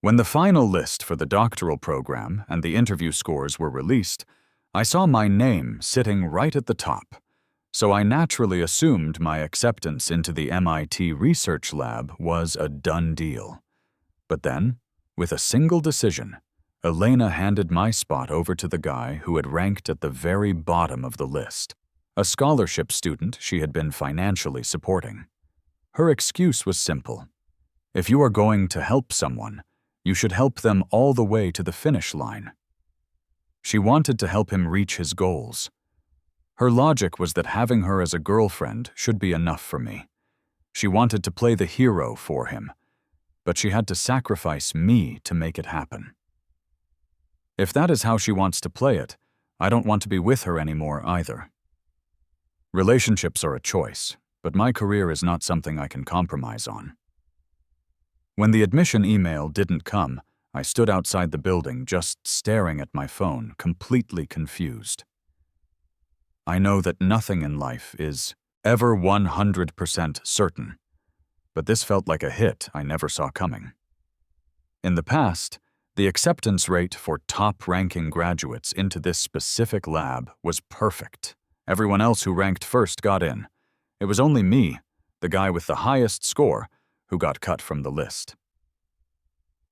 When the final list for the doctoral program and the interview scores were released, I saw my name sitting right at the top, so I naturally assumed my acceptance into the MIT research lab was a done deal. But then, with a single decision, Elena handed my spot over to the guy who had ranked at the very bottom of the list, a scholarship student she had been financially supporting. Her excuse was simple. If you are going to help someone, you should help them all the way to the finish line. She wanted to help him reach his goals. Her logic was that having her as a girlfriend should be enough for me. She wanted to play the hero for him, but she had to sacrifice me to make it happen. If that is how she wants to play it, I don't want to be with her anymore either. Relationships are a choice, but my career is not something I can compromise on. When the admission email didn't come, I stood outside the building just staring at my phone, completely confused. I know that nothing in life is ever 100% certain, but this felt like a hit I never saw coming. In the past, the acceptance rate for top-ranking graduates into this specific lab was perfect. Everyone else who ranked first got in. It was only me, the guy with the highest score, who got cut from the list.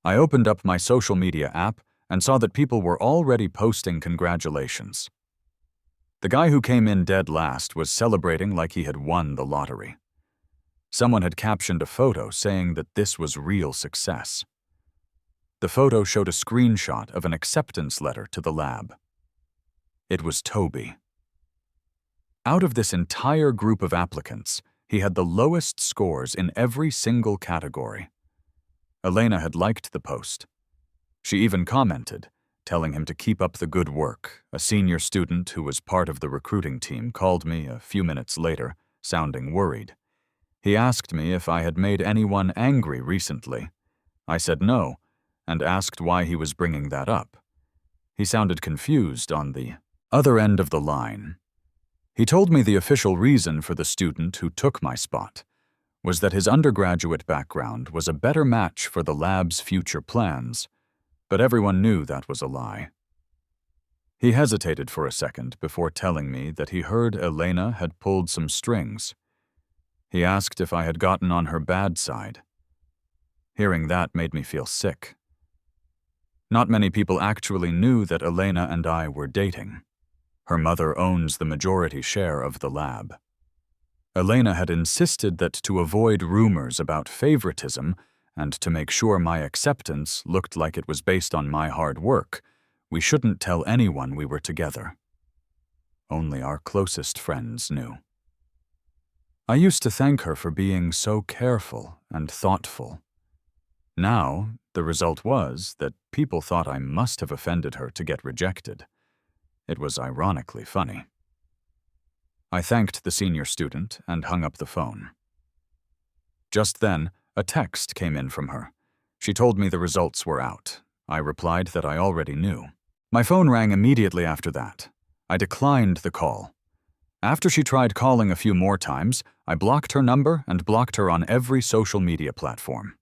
I opened up my social media app and saw that people were already posting congratulations. The guy who came in dead last was celebrating like he had won the lottery. Someone had captioned a photo saying that this was real success. The photo showed a screenshot of an acceptance letter to the lab. It was Toby. Out of this entire group of applicants, he had the lowest scores in every single category. Elena had liked the post. She even commented, telling him to keep up the good work. A senior student who was part of the recruiting team called me a few minutes later, sounding worried. He asked me if I had made anyone angry recently. I said no, and asked why he was bringing that up. He sounded confused on the other end of the line. He told me the official reason for the student who took my spot was that his undergraduate background was a better match for the lab's future plans, but everyone knew that was a lie. He hesitated for a second before telling me that he heard Elena had pulled some strings. He asked if I had gotten on her bad side. Hearing that made me feel sick. Not many people actually knew that Elena and I were dating. Her mother owns the majority share of the lab. Elena had insisted that to avoid rumors about favoritism and to make sure my acceptance looked like it was based on my hard work, we shouldn't tell anyone we were together. Only our closest friends knew. I used to thank her for being so careful and thoughtful. Now, the result was that people thought I must have offended her to get rejected. It was ironically funny. I thanked the senior student and hung up the phone. Just then, a text came in from her. She told me the results were out. I replied that I already knew. My phone rang immediately after that. I declined the call. After she tried calling a few more times, I blocked her number and blocked her on every social media platform.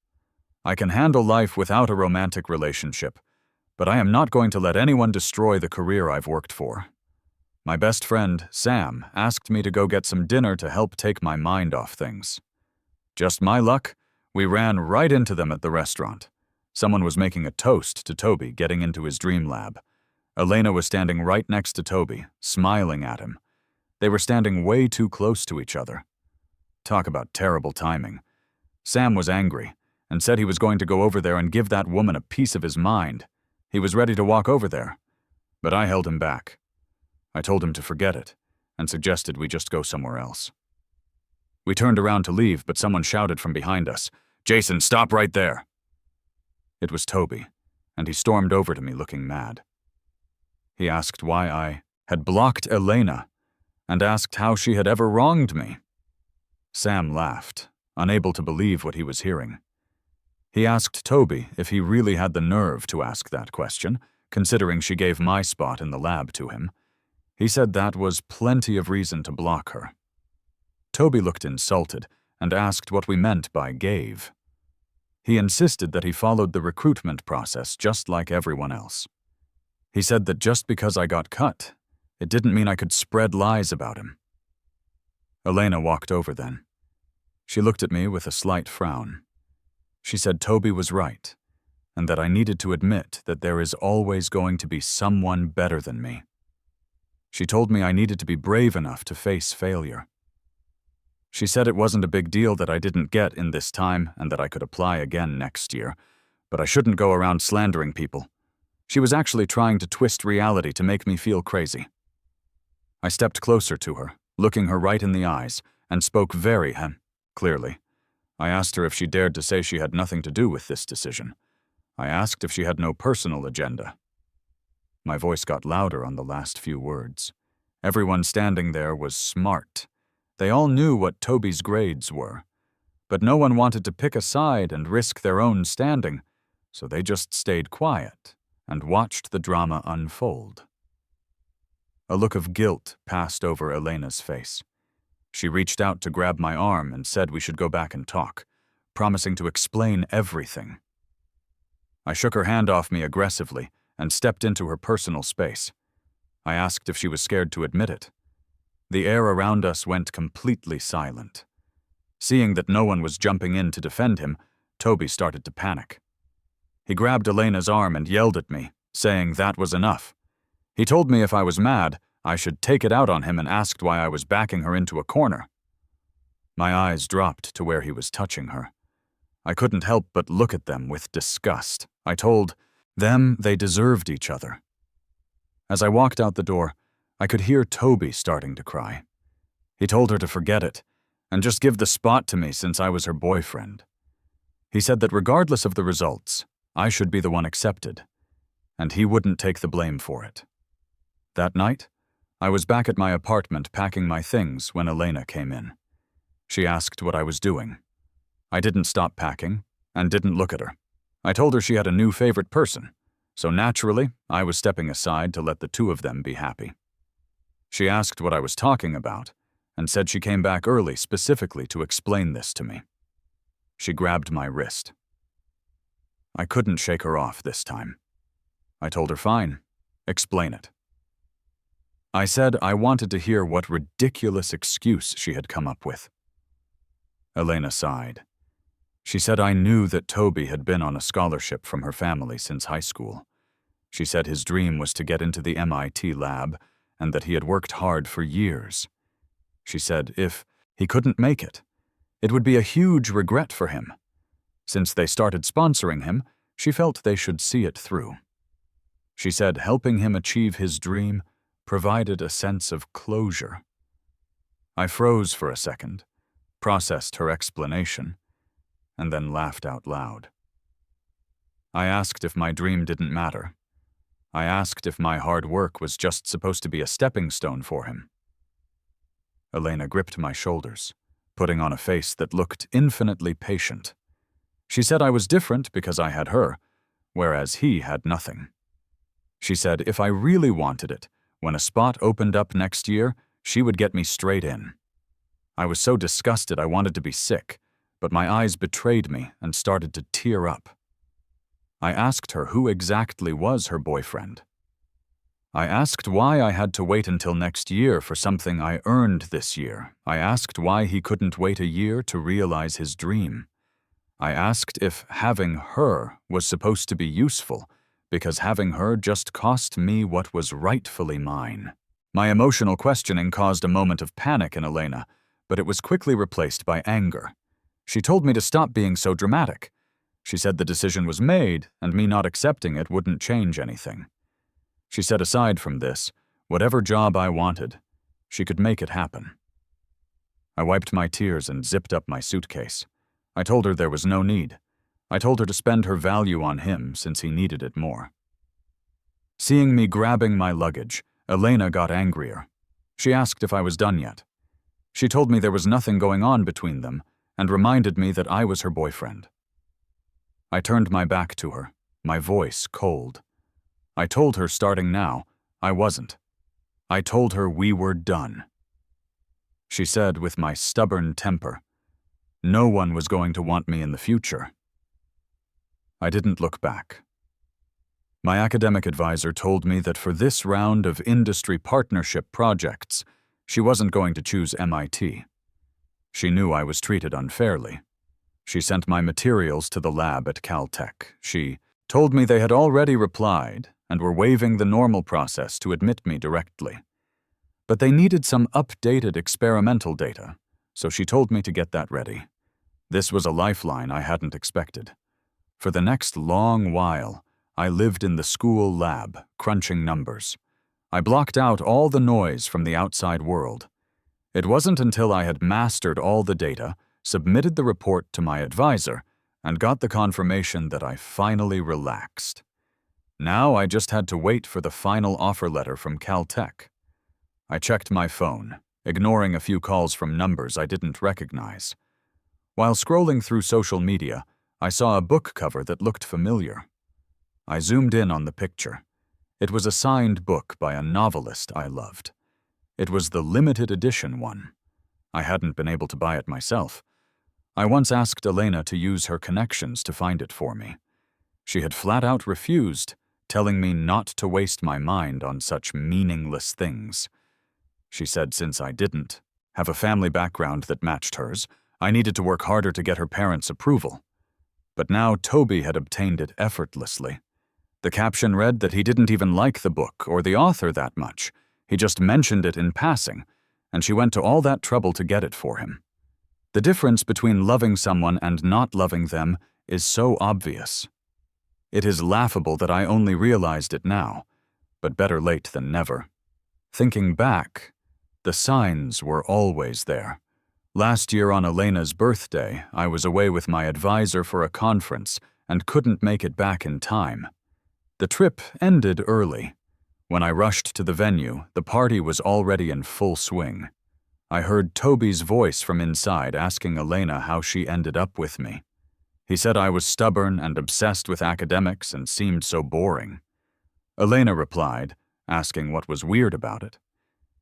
I can handle life without a romantic relationship, but I am not going to let anyone destroy the career I've worked for. My best friend, Sam, asked me to go get some dinner to help take my mind off things. Just my luck, we ran right into them at the restaurant. Someone was making a toast to Toby getting into his dream lab. Elena was standing right next to Toby, smiling at him. They were standing way too close to each other. Talk about terrible timing. Sam was angry and said he was going to go over there and give that woman a piece of his mind. He was ready to walk over there, but I held him back. I told him to forget it and suggested we just go somewhere else. We turned around to leave, but someone shouted from behind us, "Jason, stop right there!" It was Toby, and he stormed over to me looking mad. He asked why I had blocked Elena and asked how she had ever wronged me. Sam laughed, unable to believe what he was hearing. He asked Toby if he really had the nerve to ask that question, considering she gave my spot in the lab to him. He said that was plenty of reason to block her. Toby looked insulted and asked what we meant by gave. He insisted that he followed the recruitment process just like everyone else. He said that just because I got cut, it didn't mean I could spread lies about him. Elena walked over then. She looked at me with a slight frown. She said Toby was right, and that I needed to admit that there is always going to be someone better than me. She told me I needed to be brave enough to face failure. She said it wasn't a big deal that I didn't get in this time and that I could apply again next year, but I shouldn't go around slandering people. She was actually trying to twist reality to make me feel crazy. I stepped closer to her, looking her right in the eyes, and spoke very clearly. I asked her if she dared to say she had nothing to do with this decision. I asked if she had no personal agenda. My voice got louder on the last few words. Everyone standing there was smart. They all knew what Toby's grades were, but no one wanted to pick a side and risk their own standing, so they just stayed quiet and watched the drama unfold. A look of guilt passed over Elena's face. She reached out to grab my arm and said we should go back and talk, promising to explain everything. I shook her hand off me aggressively and stepped into her personal space. I asked if she was scared to admit it. The air around us went completely silent. Seeing that no one was jumping in to defend him, Toby started to panic. He grabbed Elena's arm and yelled at me, saying that was enough. He told me if I was mad, I should take it out on him and asked why I was backing her into a corner. My eyes dropped to where he was touching her. I couldn't help but look at them with disgust. I told them they deserved each other. As I walked out the door, I could hear Toby starting to cry. He told her to forget it and just give the spot to me since I was her boyfriend. He said that regardless of the results, I should be the one accepted, and he wouldn't take the blame for it. That night, I was back at my apartment packing my things when Elena came in. She asked what I was doing. I didn't stop packing and didn't look at her. I told her she had a new favorite person, so naturally, I was stepping aside to let the two of them be happy. She asked what I was talking about and said she came back early specifically to explain this to me. She grabbed my wrist. I couldn't shake her off this time. I told her fine, explain it. I said I wanted to hear what ridiculous excuse she had come up with. Elena sighed. She said I knew that Toby had been on a scholarship from her family since high school. She said his dream was to get into the MIT lab and that he had worked hard for years. She said if he couldn't make it, it would be a huge regret for him. Since they started sponsoring him, she felt they should see it through. She said helping him achieve his dream provided a sense of closure. I froze for a second, processed her explanation, and then laughed out loud. I asked if my dream didn't matter. I asked if my hard work was just supposed to be a stepping stone for him. Elena gripped my shoulders, putting on a face that looked infinitely patient. She said I was different because I had her, whereas he had nothing. She said if I really wanted it, when a spot opened up next year, she would get me straight in. I was so disgusted I wanted to be sick, but my eyes betrayed me and started to tear up. I asked her who exactly was her boyfriend. I asked why I had to wait until next year for something I earned this year. I asked why he couldn't wait a year to realize his dream. I asked if having her was supposed to be useful, because having her just cost me what was rightfully mine. My emotional questioning caused a moment of panic in Elena, but it was quickly replaced by anger. She told me to stop being so dramatic. She said the decision was made, and me not accepting it wouldn't change anything. She said aside from this, whatever job I wanted, she could make it happen. I wiped my tears and zipped up my suitcase. I told her there was no need. I told her to spend her value on him since he needed it more. Seeing me grabbing my luggage, Elena got angrier. She asked if I was done yet. She told me there was nothing going on between them and reminded me that I was her boyfriend. I turned my back to her, my voice cold. I told her starting now, I wasn't. I told her we were done. She said with my stubborn temper, no one was going to want me in the future. I didn't look back. My academic advisor told me that for this round of industry partnership projects, she wasn't going to choose MIT. She knew I was treated unfairly. She sent my materials to the lab at Caltech. She told me they had already replied and were waiving the normal process to admit me directly. But they needed some updated experimental data, so she told me to get that ready. This was a lifeline I hadn't expected. For the next long while, I lived in the school lab, crunching numbers. I blocked out all the noise from the outside world. It wasn't until I had mastered all the data, submitted the report to my advisor, and got the confirmation that I finally relaxed. Now I just had to wait for the final offer letter from Caltech. I checked my phone, ignoring a few calls from numbers I didn't recognize. While scrolling through social media, I saw a book cover that looked familiar. I zoomed in on the picture. It was a signed book by a novelist I loved. It was the limited edition one. I hadn't been able to buy it myself. I once asked Elena to use her connections to find it for me. She had flat out refused, telling me not to waste my mind on such meaningless things. She said since I didn't have a family background that matched hers, I needed to work harder to get her parents' approval. But now Toby had obtained it effortlessly. The caption read that he didn't even like the book or the author that much. He just mentioned it in passing, and she went to all that trouble to get it for him. The difference between loving someone and not loving them is so obvious. It is laughable that I only realized it now, but better late than never. Thinking back, the signs were always there. Last year on Elena's birthday, I was away with my advisor for a conference and couldn't make it back in time. The trip ended early. When I rushed to the venue, the party was already in full swing. I heard Toby's voice from inside asking Elena how she ended up with me. He said I was stubborn and obsessed with academics and seemed so boring. Elena replied, asking what was weird about it.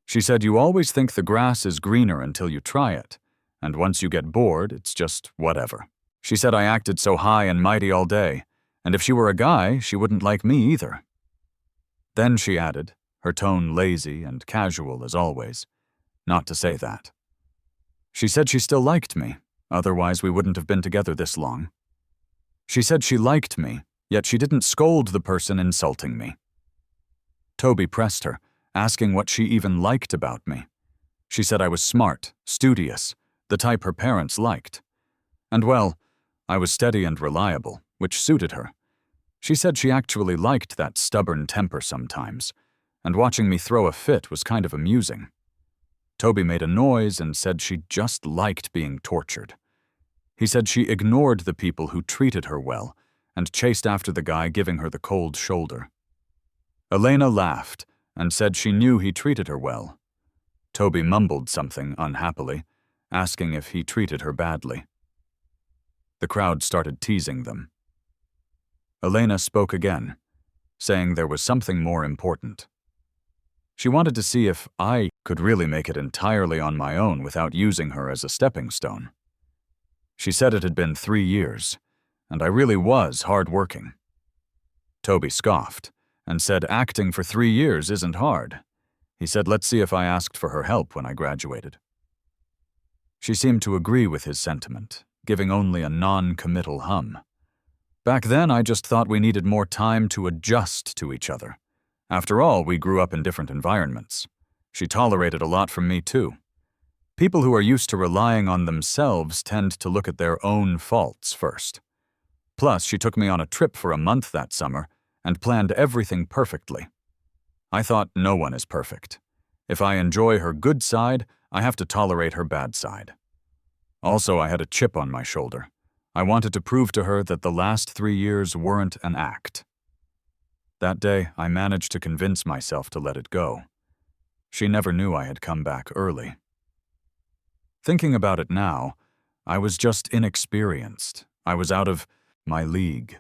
She said you always think the grass is greener until you try it, and once you get bored, it's just whatever. She said I acted so high and mighty all day, and if she were a guy, she wouldn't like me either. Then she added, her tone lazy and casual as always, not to say that. She said she still liked me, otherwise we wouldn't have been together this long. She said she liked me, yet she didn't scold the person insulting me. Toby pressed her, asking what she even liked about me. She said I was smart, studious, the type her parents liked. And well, I was steady and reliable, which suited her. She said she actually liked that stubborn temper sometimes, and watching me throw a fit was kind of amusing. Toby made a noise and said she just liked being tortured. He said she ignored the people who treated her well and chased after the guy giving her the cold shoulder. Elena laughed and said she knew he treated her well. Toby mumbled something unhappily, asking if he treated her badly. The crowd started teasing them. Elena spoke again, saying there was something more important. She wanted to see if I could really make it entirely on my own without using her as a stepping stone. She said it had been 3 years, and I really was hard-working. Toby scoffed and said acting for 3 years isn't hard. He said let's see if I asked for her help when I graduated. She seemed to agree with his sentiment, giving only a non-committal hum. Back then, I just thought we needed more time to adjust to each other. After all, we grew up in different environments. She tolerated a lot from me, too. People who are used to relying on themselves tend to look at their own faults first. Plus, she took me on a trip for a month that summer and planned everything perfectly. I thought no one is perfect. If I enjoy her good side, I have to tolerate her bad side. Also, I had a chip on my shoulder. I wanted to prove to her that the last 3 years weren't an act. That day, I managed to convince myself to let it go. She never knew I had come back early. Thinking about it now, I was just inexperienced. I was out of my league.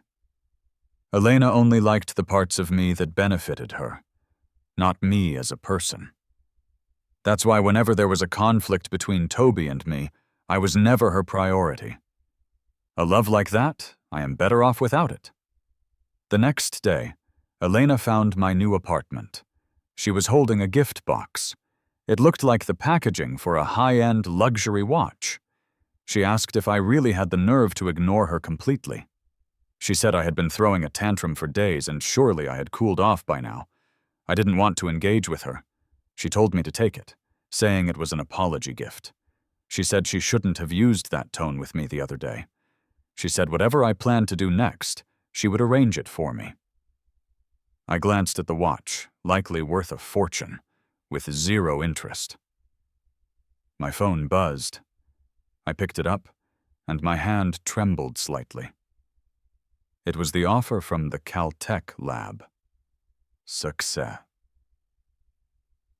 Elena only liked the parts of me that benefited her, not me as a person. That's why whenever there was a conflict between Toby and me, I was never her priority. A love like that I am better off without it. The next day, Elena found my new apartment. She was holding a gift box. It looked like the packaging for a high-end luxury watch. She asked if I really had the nerve to ignore her completely. She said I had been throwing a tantrum for days and surely I had cooled off by now. I didn't want to engage with her. She told me to take it, saying it was an apology gift. She said she shouldn't have used that tone with me the other day. She said whatever I planned to do next, she would arrange it for me. I glanced at the watch, likely worth a fortune, with zero interest. My phone buzzed. I picked it up, and my hand trembled slightly. It was the offer from the Caltech lab. Success.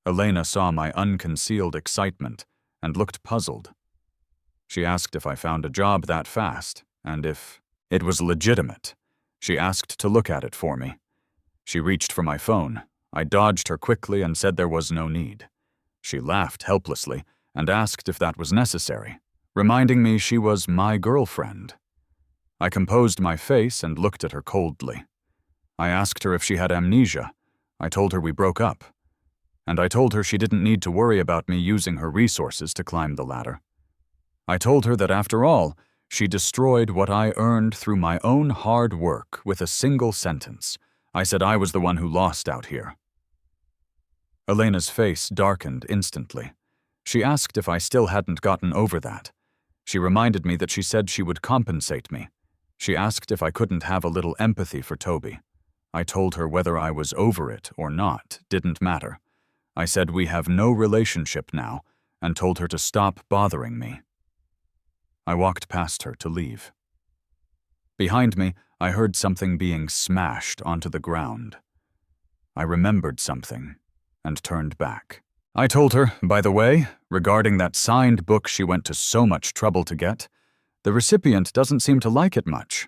Elena saw my unconcealed excitement and looked puzzled. She asked if I found a job that fast, and if it was legitimate. She asked to look at it for me. She reached for my phone. I dodged her quickly and said there was no need. She laughed helplessly and asked if that was necessary, reminding me she was my girlfriend. I composed my face and looked at her coldly. I asked her if she had amnesia. I told her we broke up. And I told her she didn't need to worry about me using her resources to climb the ladder. I told her that after all, she destroyed what I earned through my own hard work with a single sentence. I said I was the one who lost out here. Elena's face darkened instantly. She asked if I still hadn't gotten over that. She reminded me that she said she would compensate me. She asked if I couldn't have a little empathy for Toby. I told her whether I was over it or not didn't matter. I said we have no relationship now and told her to stop bothering me. I walked past her to leave. Behind me, I heard something being smashed onto the ground. I remembered something and turned back. I told her, by the way, regarding that signed book she went to so much trouble to get, the recipient doesn't seem to like it much.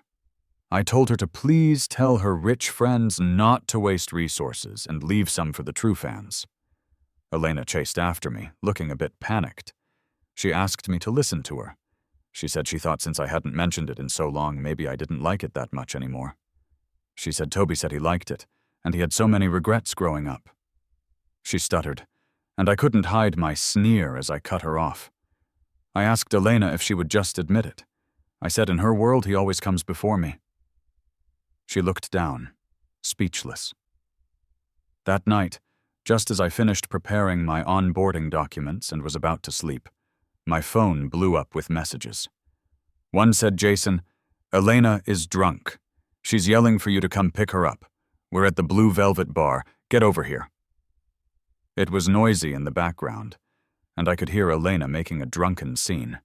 I told her to please tell her rich friends not to waste resources and leave some for the true fans. Elena chased after me, looking a bit panicked. She asked me to listen to her. She said she thought since I hadn't mentioned it in so long, maybe I didn't like it that much anymore. She said Toby said he liked it, and he had so many regrets growing up. She stuttered, and I couldn't hide my sneer as I cut her off. I asked Elena if she would just admit it. I said in her world he always comes before me. She looked down, speechless. That night, just as I finished preparing my onboarding documents and was about to sleep, my phone blew up with messages. One said, Jason, Elena is drunk. She's yelling for you to come pick her up. We're at the Blue Velvet Bar. Get over here. It was noisy in the background, and I could hear Elena making a drunken scene.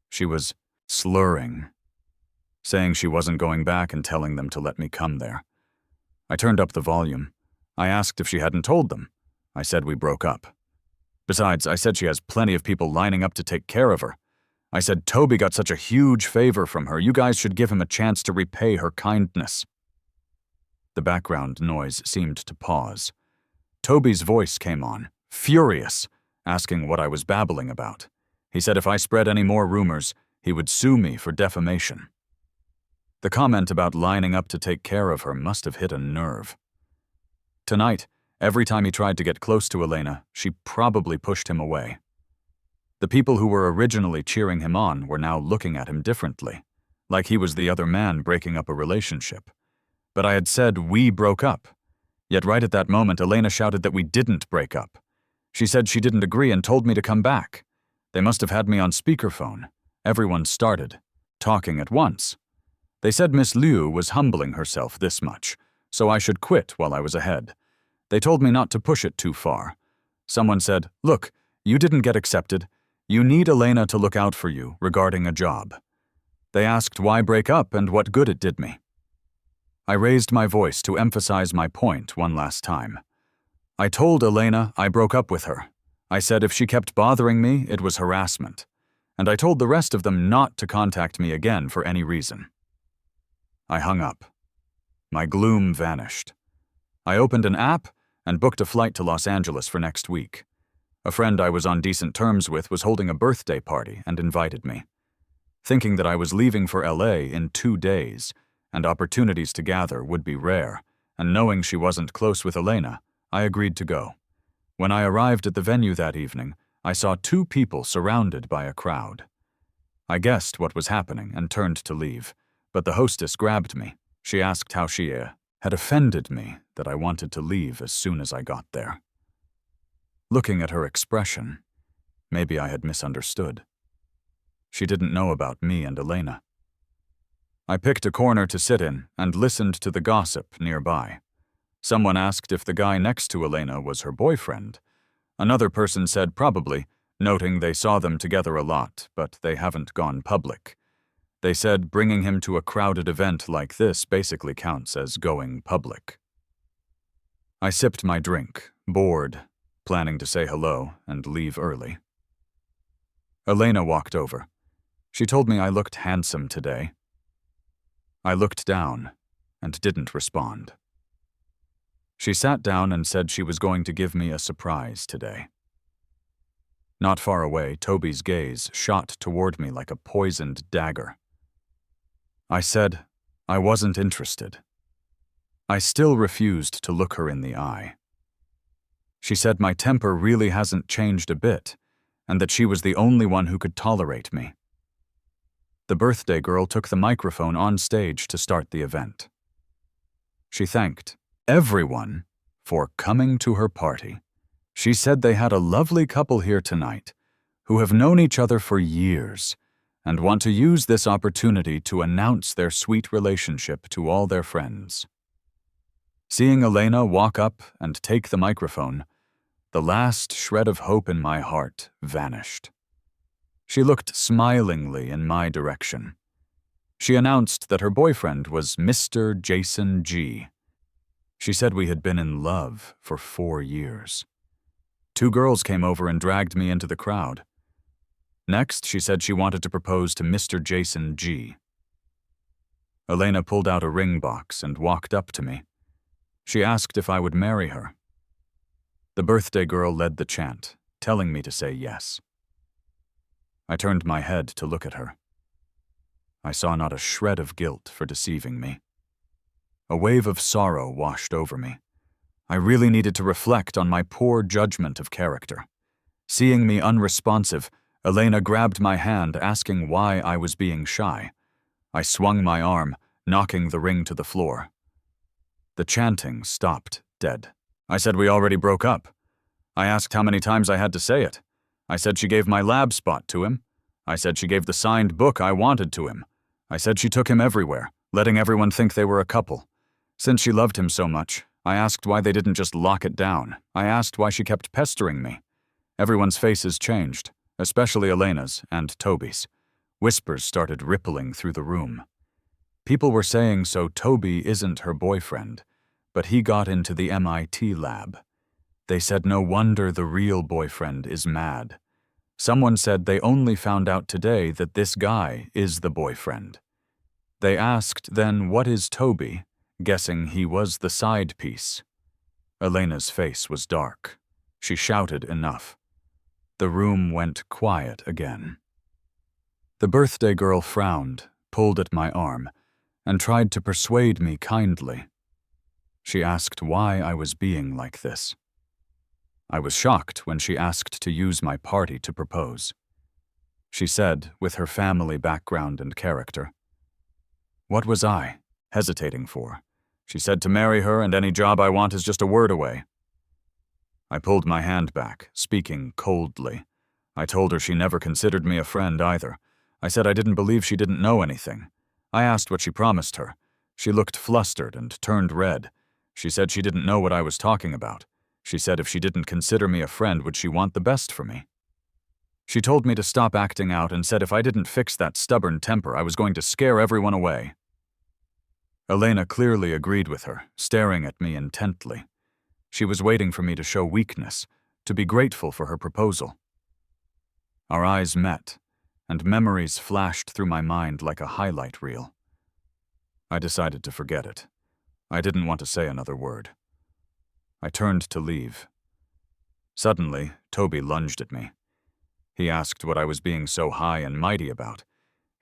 She was slurring, saying she wasn't going back and telling them to let me come there. I turned up the volume. I asked if she hadn't told them. I said we broke up. Besides, I said she has plenty of people lining up to take care of her. I said Toby got such a huge favor from her, you guys should give him a chance to repay her kindness. The background noise seemed to pause. Toby's voice came on, furious, asking what I was babbling about. He said if I spread any more rumors, he would sue me for defamation. The comment about lining up to take care of her must have hit a nerve. Tonight, every time he tried to get close to Elena, she probably pushed him away. The people who were originally cheering him on were now looking at him differently, like he was the other man breaking up a relationship. But I had said we broke up. Yet right at that moment, Elena shouted that we didn't break up. She said she didn't agree and told me to come back. They must have had me on speakerphone. Everyone started, talking at once. They said Miss Liu was humbling herself this much, so I should quit while I was ahead. They told me not to push it too far. Someone said, look, you didn't get accepted. You need Elena to look out for you regarding a job. They asked why break up and what good it did me. I raised my voice to emphasize my point one last time. I told Elena I broke up with her. I said if she kept bothering me, it was harassment. And I told the rest of them not to contact me again for any reason. I hung up. My gloom vanished. I opened an app and booked a flight to Los Angeles for next week. A friend I was on decent terms with was holding a birthday party and invited me. thinking that I was leaving for LA in 2 days, and opportunities to gather would be rare, and knowing she wasn't close with Elena, I agreed to go. When I arrived at the venue that evening, I saw 2 people surrounded by a crowd. I guessed what was happening and turned to leave, but the hostess grabbed me. She asked how she had offended me that I wanted to leave as soon as I got there. Looking at her expression, maybe I had misunderstood. She didn't know about me and Elena. I picked a corner to sit in and listened to the gossip nearby. Someone asked if the guy next to Elena was her boyfriend. Another person said probably, noting they saw them together a lot, but they haven't gone public. They said bringing him to a crowded event like this basically counts as going public. I sipped my drink, bored, planning to say hello and leave early. Elena walked over. She told me I looked handsome today. I looked down and didn't respond. She sat down and said she was going to give me a surprise today. Not far away, Toby's gaze shot toward me like a poisoned dagger. I said I wasn't interested. I still refused to look her in the eye. She said my temper really hasn't changed a bit, and that she was the only one who could tolerate me. The birthday girl took the microphone on stage to start the event. She thanked everyone for coming to her party. She said they had a lovely couple here tonight who have known each other for years and want to use this opportunity to announce their sweet relationship to all their friends. Seeing Elena walk up and take the microphone, the last shred of hope in my heart vanished. She looked smilingly in my direction. She announced that her boyfriend was Mr. Jason G. She said we had been in love for 4 years. 2 girls came over and dragged me into the crowd. Next, she said she wanted to propose to Mr. Jason G. Elena pulled out a ring box and walked up to me. She asked if I would marry her. The birthday girl led the chant, telling me to say yes. I turned my head to look at her. I saw not a shred of guilt for deceiving me. A wave of sorrow washed over me. I really needed to reflect on my poor judgment of character. Seeing me unresponsive, Elena grabbed my hand, asking why I was being shy. I swung my arm, knocking the ring to the floor. The chanting stopped dead. I said we already broke up. I asked how many times I had to say it. I said she gave my lab spot to him. I said she gave the signed book I wanted to him. I said she took him everywhere, letting everyone think they were a couple. Since she loved him so much, I asked why they didn't just lock it down. I asked why she kept pestering me. Everyone's faces changed, especially Elena's and Toby's. Whispers started rippling through the room. People were saying so Toby isn't her boyfriend, but he got into the MIT lab. They said no wonder the real boyfriend is mad. Someone said they only found out today that this guy is the boyfriend. They asked then what is Toby, guessing he was the side piece. Elena's face was dark. She shouted enough. The room went quiet again. The birthday girl frowned, pulled at my arm, and tried to persuade me kindly. She asked why I was being like this. I was shocked when she asked to use my party to propose. She said, with her family background and character, "What was I hesitating for?" She said to marry her and any job I want is just a word away. I pulled my hand back, speaking coldly. I told her she never considered me a friend either. I said I didn't believe she didn't know anything. I asked what she promised her. She looked flustered and turned red. She said she didn't know what I was talking about. She said if she didn't consider me a friend, would she want the best for me? She told me to stop acting out and said if I didn't fix that stubborn temper, I was going to scare everyone away. Elena clearly agreed with her, staring at me intently. She was waiting for me to show weakness, to be grateful for her proposal. Our eyes met, and memories flashed through my mind like a highlight reel. I decided to forget it. I didn't want to say another word. I turned to leave. Suddenly, Toby lunged at me. He asked what I was being so high and mighty about.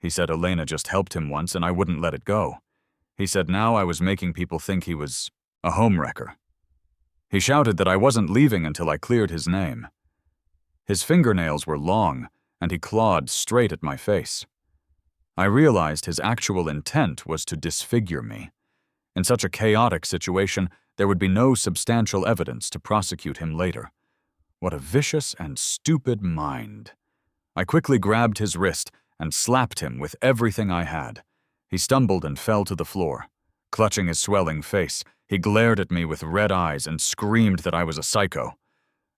He said Elena just helped him once and I wouldn't let it go. He said now I was making people think he was a homewrecker. He shouted that I wasn't leaving until I cleared his name. His fingernails were long, and he clawed straight at my face. I realized his actual intent was to disfigure me. In such a chaotic situation, there would be no substantial evidence to prosecute him later. What a vicious and stupid mind. I quickly grabbed his wrist and slapped him with everything I had. He stumbled and fell to the floor. Clutching his swelling face, he glared at me with red eyes and screamed that I was a psycho.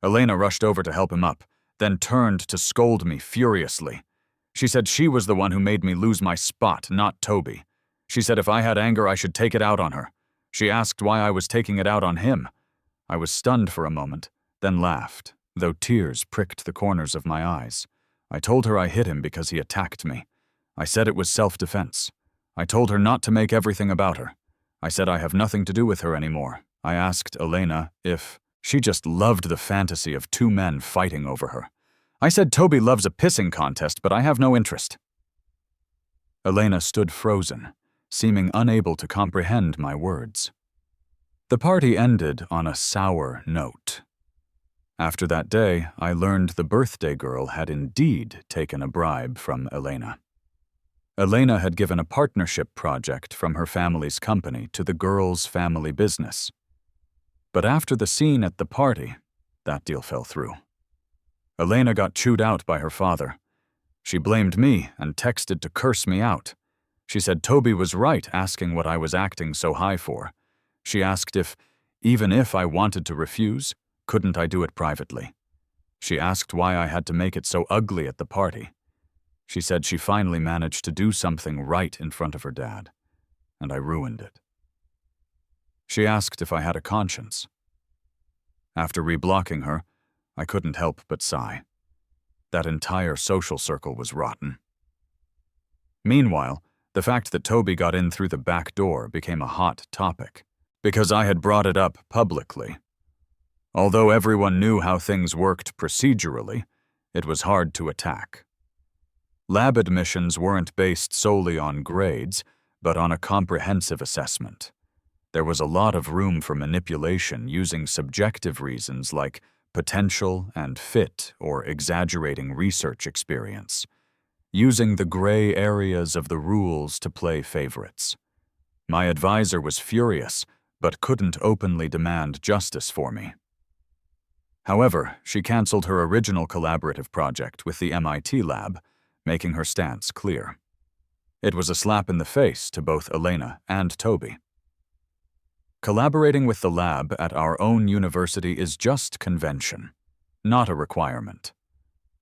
Elena rushed over to help him up, then turned to scold me furiously. She said she was the one who made me lose my spot, not Toby. She said if I had anger, I should take it out on her. She asked why I was taking it out on him. I was stunned for a moment, then laughed, though tears pricked the corners of my eyes. I told her I hit him because he attacked me. I said it was self-defense. I told her not to make everything about her. I said I have nothing to do with her anymore. I asked Elena if she just loved the fantasy of two men fighting over her. I said Toby loves a pissing contest, but I have no interest. Elena stood frozen, seeming unable to comprehend my words. The party ended on a sour note. After that day, I learned the birthday girl had indeed taken a bribe from Elena. Elena had given a partnership project from her family's company to the girl's family business. But after the scene at the party, that deal fell through. Elena got chewed out by her father. She blamed me and texted to curse me out. She said Toby was right asking what I was acting so high for. She asked if, even if I wanted to refuse, couldn't I do it privately? She asked why I had to make it so ugly at the party. She said she finally managed to do something right in front of her dad, and I ruined it. She asked if I had a conscience. After reblocking her, I couldn't help but sigh. That entire social circle was rotten. Meanwhile, the fact that Toby got in through the back door became a hot topic, because I had brought it up publicly. Although everyone knew how things worked procedurally, it was hard to attack. Lab admissions weren't based solely on grades, but on a comprehensive assessment. There was a lot of room for manipulation using subjective reasons like potential and fit or exaggerating research experience, using the gray areas of the rules to play favorites. My advisor was furious, but couldn't openly demand justice for me. However, she canceled her original collaborative project with the MIT lab, making her stance clear. It was a slap in the face to both Elena and Toby. Collaborating with the lab at our own university is just convention, not a requirement.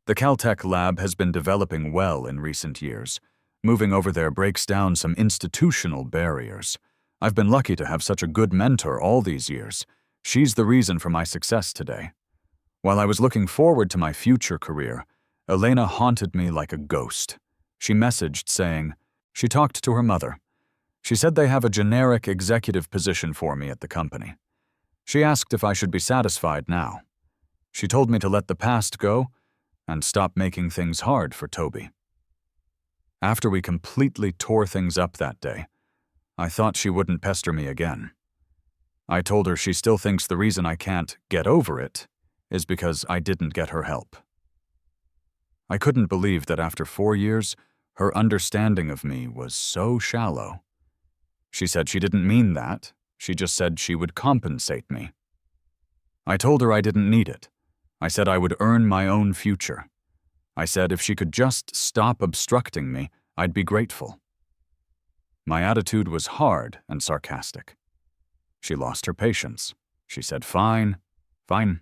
The Caltech lab has been developing well in recent years. Moving over there breaks down some institutional barriers. I've been lucky to have such a good mentor all these years. She's the reason for my success today. While I was looking forward to my future career, Elena haunted me like a ghost. She messaged saying she talked to her mother. She said they have a generic executive position for me at the company. She asked if I should be satisfied now. She told me to let the past go and stop making things hard for Toby. After we completely tore things up that day, I thought she wouldn't pester me again. I told her she still thinks the reason I can't get over it is because I didn't get her help. I couldn't believe that after 4 years, her understanding of me was so shallow. She said she didn't mean that. She just said she would compensate me. I told her I didn't need it. I said I would earn my own future. I said if she could just stop obstructing me, I'd be grateful. My attitude was hard and sarcastic. She lost her patience. She said, "Fine, fine."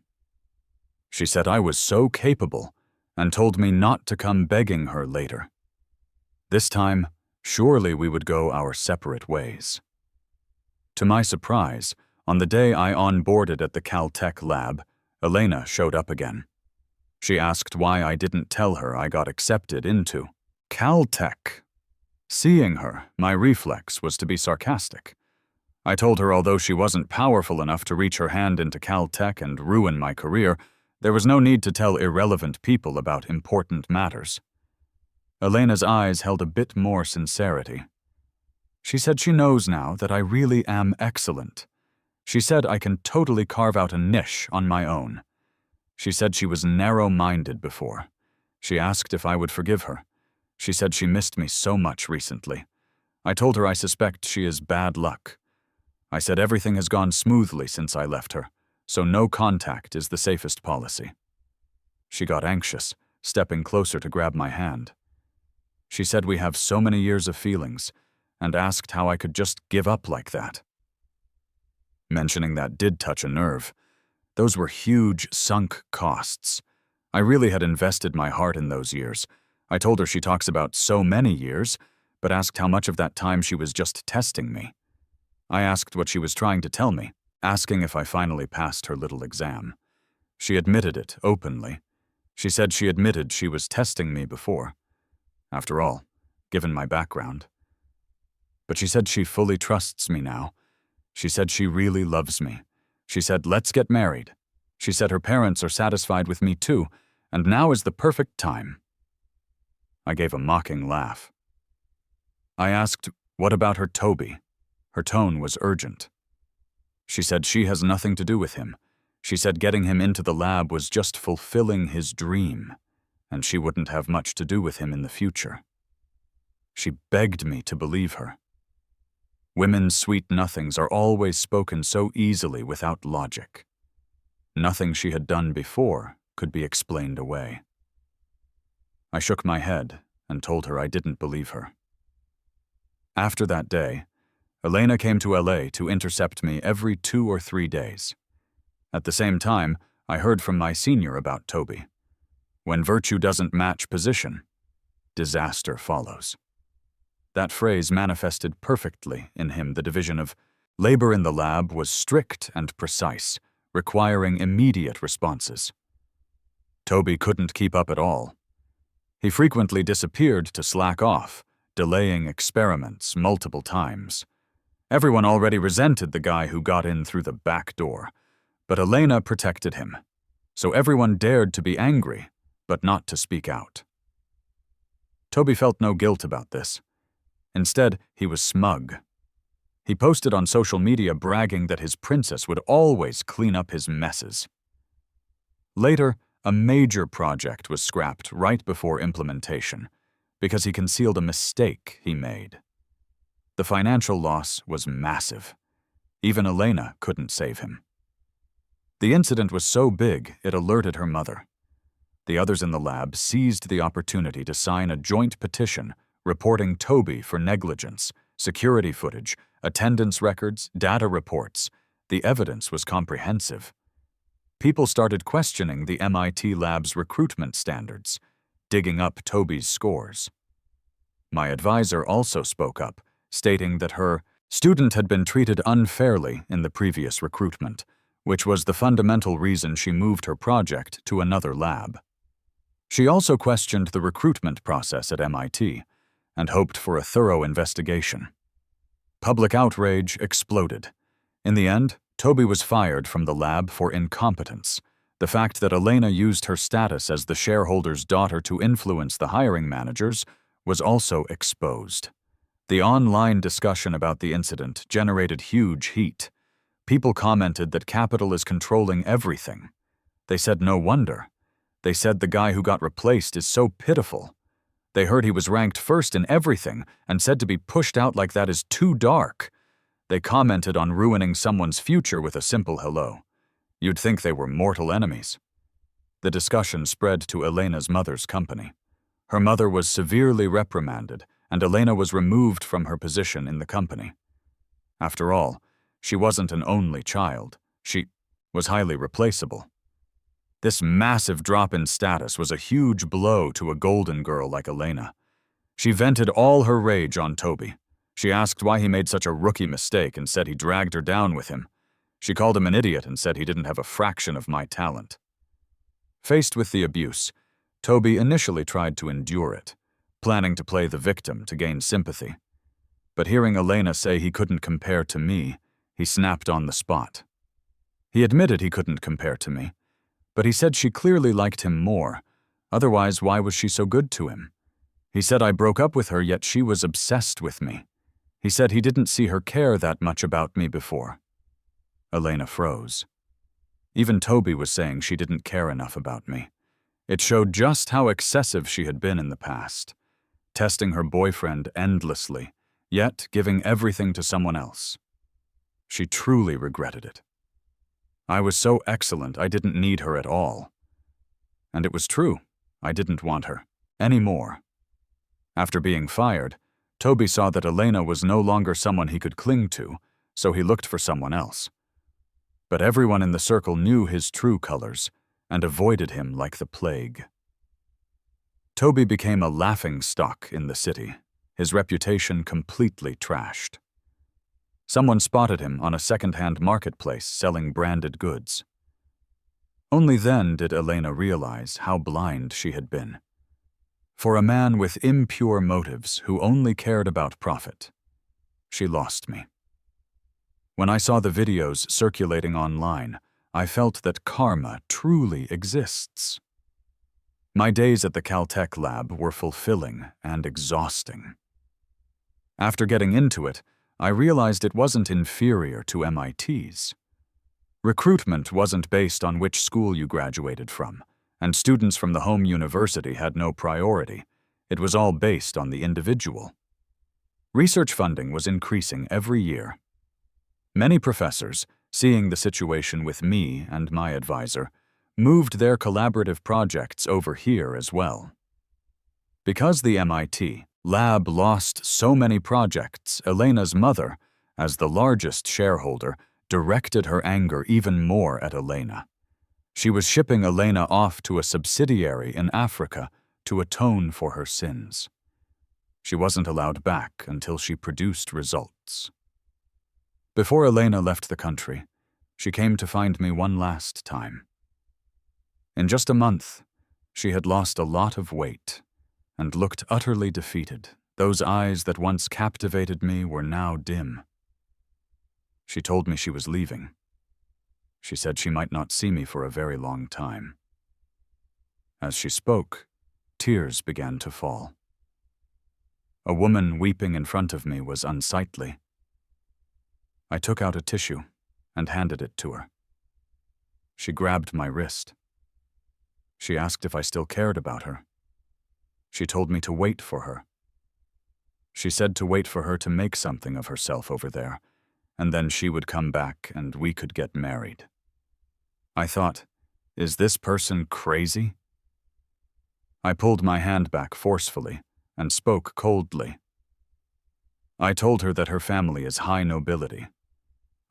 She said I was so capable and told me not to come begging her later. This time, surely we would go our separate ways. To my surprise, on the day I onboarded at the Caltech lab, Elena showed up again. She asked why I didn't tell her I got accepted into Caltech. Seeing her, my reflex was to be sarcastic. I told her although she wasn't powerful enough to reach her hand into Caltech and ruin my career, there was no need to tell irrelevant people about important matters. Elena's eyes held a bit more sincerity. She said she knows now that I really am excellent. She said I can totally carve out a niche on my own. She said she was narrow-minded before. She asked if I would forgive her. She said she missed me so much recently. I told her I suspect she is bad luck. I said everything has gone smoothly since I left her, so no contact is the safest policy. She got anxious, stepping closer to grab my hand. She said we have so many years of feelings, and asked how I could just give up like that. Mentioning that did touch a nerve. Those were huge, sunk costs. I really had invested my heart in those years. I told her she talks about so many years, but asked how much of that time she was just testing me. I asked what she was trying to tell me, asking if I finally passed her little exam. She admitted it openly. She said she admitted she was testing me before. After all, given my background. But she said she fully trusts me now. She said she really loves me. She said, let's get married. She said her parents are satisfied with me too, and now is the perfect time. I gave a mocking laugh. I asked, what about her Toby? Her tone was urgent. She said she has nothing to do with him. She said getting him into the lab was just fulfilling his dream, and she wouldn't have much to do with him in the future. She begged me to believe her. Women's sweet nothings are always spoken so easily without logic. Nothing she had done before could be explained away. I shook my head and told her I didn't believe her. After that day, Elena came to LA to intercept me every 2 or 3 days. At the same time, I heard from my senior about Toby. When virtue doesn't match position, disaster follows. That phrase manifested perfectly in him the division of labor in the lab was strict and precise, requiring immediate responses. Toby couldn't keep up at all. He frequently disappeared to slack off, delaying experiments multiple times. Everyone already resented the guy who got in through the back door, but Elena protected him. So everyone dared to be angry, but not to speak out. Toby felt no guilt about this. Instead, he was smug. He posted on social media bragging that his princess would always clean up his messes. Later, a major project was scrapped right before implementation because he concealed a mistake he made. The financial loss was massive. Even Elena couldn't save him. The incident was so big it alerted her mother. The others in the lab seized the opportunity to sign a joint petition reporting Toby for negligence, security footage, attendance records, data reports. The evidence was comprehensive. People started questioning the MIT lab's recruitment standards, digging up Toby's scores. My advisor also spoke up, stating that her student had been treated unfairly in the previous recruitment, which was the fundamental reason she moved her project to another lab. She also questioned the recruitment process at MIT and hoped for a thorough investigation. Public outrage exploded. In the end, Toby was fired from the lab for incompetence. The fact that Elena used her status as the shareholder's daughter to influence the hiring managers was also exposed. The online discussion about the incident generated huge heat. People commented that capital is controlling everything. They said no wonder. They said the guy who got replaced is so pitiful. They heard he was ranked first in everything and said to be pushed out like that is too dark. They commented on ruining someone's future with a simple hello. You'd think they were mortal enemies. The discussion spread to Elena's mother's company. Her mother was severely reprimanded, and Elena was removed from her position in the company. After all, she wasn't an only child. She was highly replaceable. This massive drop in status was a huge blow to a golden girl like Elena. She vented all her rage on Toby. She asked why he made such a rookie mistake and said he dragged her down with him. She called him an idiot and said he didn't have a fraction of my talent. Faced with the abuse, Toby initially tried to endure it, planning to play the victim to gain sympathy. But hearing Elena say he couldn't compare to me, he snapped on the spot. He admitted he couldn't compare to me, but he said she clearly liked him more. Otherwise, why was she so good to him? He said I broke up with her, yet she was obsessed with me. He said he didn't see her care that much about me before. Elena froze. Even Toby was saying she didn't care enough about me. It showed just how excessive she had been in the past, testing her boyfriend endlessly, yet giving everything to someone else. She truly regretted it. I was so excellent I didn't need her at all. And it was true, I didn't want her anymore. After being fired, Toby saw that Elena was no longer someone he could cling to, so he looked for someone else. But everyone in the circle knew his true colors and avoided him like the plague. Toby became a laughingstock in the city, his reputation completely trashed. Someone spotted him on a second-hand marketplace selling branded goods. Only then did Elena realize how blind she had been. For a man with impure motives who only cared about profit, she lost me. When I saw the videos circulating online, I felt that karma truly exists. My days at the Caltech lab were fulfilling and exhausting. After getting into it, I realized it wasn't inferior to MIT's. Recruitment wasn't based on which school you graduated from, and students from the home university had no priority. It was all based on the individual. Research funding was increasing every year. Many professors, seeing the situation with me and my advisor, moved their collaborative projects over here as well. Because the MIT lab lost so many projects, Elena's mother, as the largest shareholder, directed her anger even more at Elena. She was shipping Elena off to a subsidiary in Africa to atone for her sins. She wasn't allowed back until she produced results. Before Elena left the country, she came to find me one last time. In just a month, she had lost a lot of weight and looked utterly defeated. Those eyes that once captivated me were now dim. She told me she was leaving. She said she might not see me for a very long time. As she spoke, tears began to fall. A woman weeping in front of me was unsightly. I took out a tissue and handed it to her. She grabbed my wrist. She asked if I still cared about her. She told me to wait for her. She said to wait for her to make something of herself over there, and then she would come back and we could get married. I thought, is this person crazy? I pulled my hand back forcefully and spoke coldly. I told her that her family is high nobility.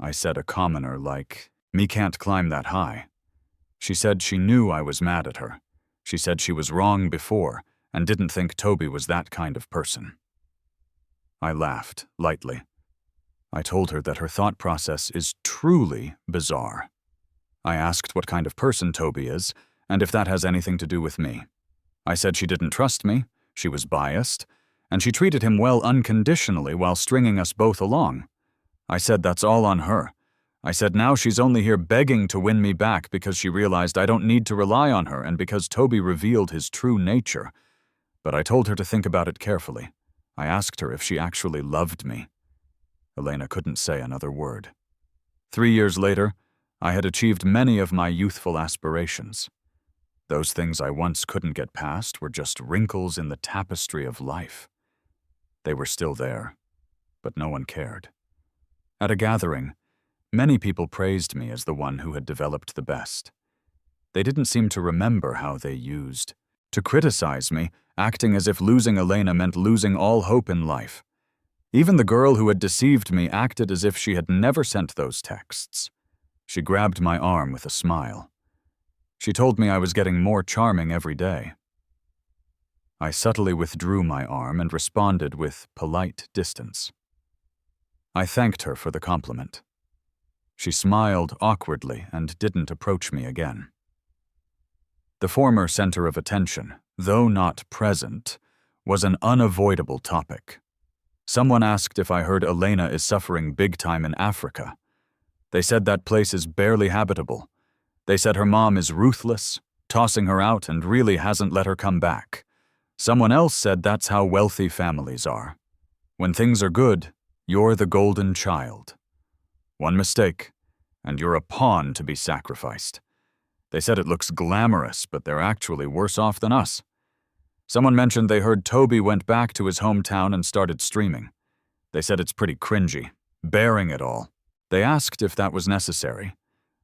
I said a commoner like, "Me can't climb that high." She said she knew I was mad at her. She said she was wrong before and didn't think Toby was that kind of person. I laughed lightly. I told her that her thought process is truly bizarre. I asked what kind of person Toby is and if that has anything to do with me. I said she didn't trust me, she was biased, and she treated him well unconditionally while stringing us both along. I said that's all on her. I said now she's only here begging to win me back because she realized I don't need to rely on her and because Toby revealed his true nature. But I told her to think about it carefully. I asked her if she actually loved me. Elena couldn't say another word. 3 years later, I had achieved many of my youthful aspirations. Those things I once couldn't get past were just wrinkles in the tapestry of life. They were still there, but no one cared. At a gathering, many people praised me as the one who had developed the best. They didn't seem to remember how they used to criticize me, acting as if losing Elena meant losing all hope in life. Even the girl who had deceived me acted as if she had never sent those texts. She grabbed my arm with a smile. She told me I was getting more charming every day. I subtly withdrew my arm and responded with polite distance. I thanked her for the compliment. She smiled awkwardly and didn't approach me again. The former center of attention, though not present, was an unavoidable topic. Someone asked if I heard Elena is suffering big time in Africa. They said that place is barely habitable. They said her mom is ruthless, tossing her out and really hasn't let her come back. Someone else said that's how wealthy families are. When things are good, you're the golden child. One mistake, and you're a pawn to be sacrificed. They said it looks glamorous, but they're actually worse off than us. Someone mentioned they heard Toby went back to his hometown and started streaming. They said it's pretty cringy, bearing it all. They asked if that was necessary.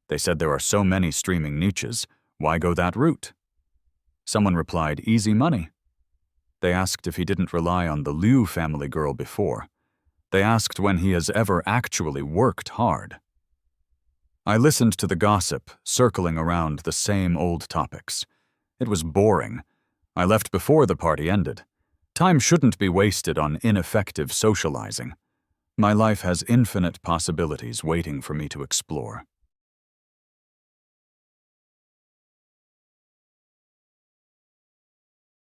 They said there are so many streaming niches, why go that route? Someone replied, easy money. They asked if he didn't rely on the Liu family girl before. They asked when he has ever actually worked hard. I listened to the gossip, circling around the same old topics. It was boring. I left before the party ended. Time shouldn't be wasted on ineffective socializing. My life has infinite possibilities waiting for me to explore.